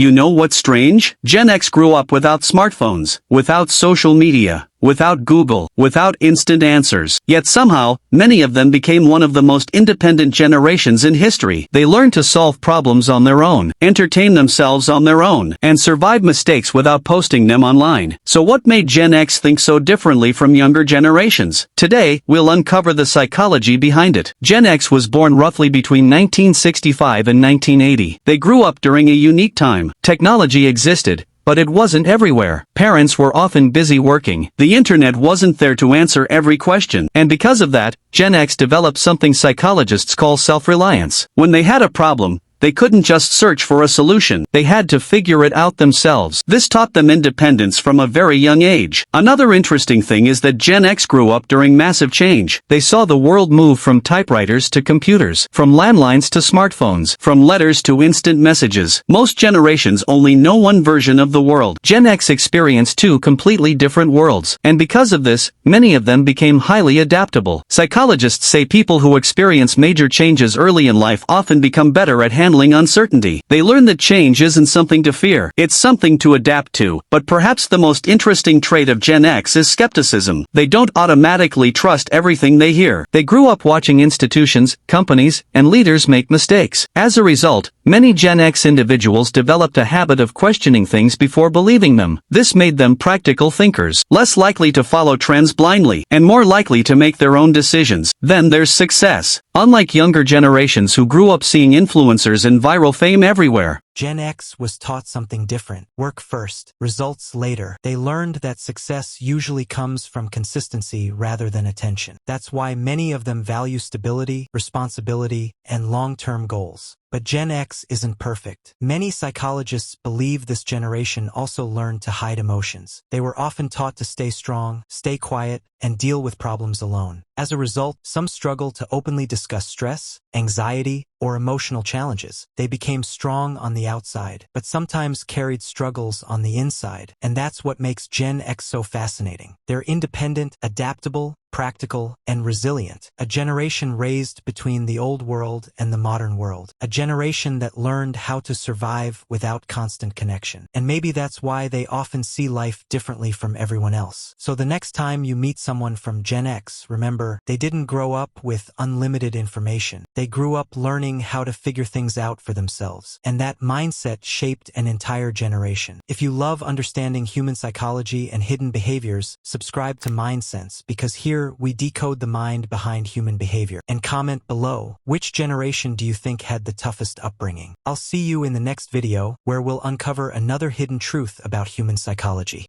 You know what's strange? Gen X grew up without smartphones, without social media, without Google, without instant answers. Yet somehow, many of them became one of the most independent generations in history. They learned to solve problems on their own, entertain themselves on their own, and survive mistakes without posting them online. So what made Gen X think so differently from younger generations? Today, we'll uncover the psychology behind it. Gen X was born roughly between 1965 and 1980. They grew up during a unique time. Technology existed, but it wasn't everywhere. Parents were often busy working. The internet wasn't there to answer every question. And because of that, Gen X developed something psychologists call self-reliance. When they had a problem, they couldn't just search for a solution. They had to figure it out themselves. This taught them independence from a very young age. Another interesting thing is that Gen X grew up during massive change. They saw the world move from typewriters to computers, from landlines to smartphones, from letters to instant messages. Most generations only know one version of the world. Gen X experienced two completely different worlds. And because of this, many of them became highly adaptable. Psychologists say people who experience major changes early in life often become better at handling uncertainty. They learn that change isn't something to fear, it's something to adapt to. But perhaps the most interesting trait of Gen X is skepticism. They don't automatically trust everything they hear. They grew up watching institutions, companies, and leaders make mistakes. As a result, many Gen X individuals developed a habit of questioning things before believing them. This made them practical thinkers, less likely to follow trends blindly, and more likely to make their own decisions. Then there's success. Unlike younger generations who grew up seeing influencers and viral fame everywhere, Gen X was taught something different. Work first, results later. They learned that success usually comes from consistency rather than attention. That's why many of them value stability, responsibility, and long-term goals. But Gen X isn't perfect. Many psychologists believe this generation also learned to hide emotions. They were often taught to stay strong, stay quiet, and deal with problems alone. As a result, some struggle to openly discuss stress, anxiety, or emotional challenges. They became strong on the outside, but sometimes carried struggles on the inside. And that's what makes Gen X so fascinating. They're independent, adaptable, practical, and resilient. A generation raised between the old world and the modern world. A generation that learned how to survive without constant connection. And maybe that's why they often see life differently from everyone else. So the next time you meet someone from Gen X, remember, they didn't grow up with unlimited information. They grew up learning how to figure things out for themselves. And that mindset shaped an entire generation. If you love understanding human psychology and hidden behaviors, subscribe to MindSense, because here we decode the mind behind human behavior. And comment below, which generation do you think had the toughest upbringing? I'll see you in the next video, where we'll uncover another hidden truth about human psychology.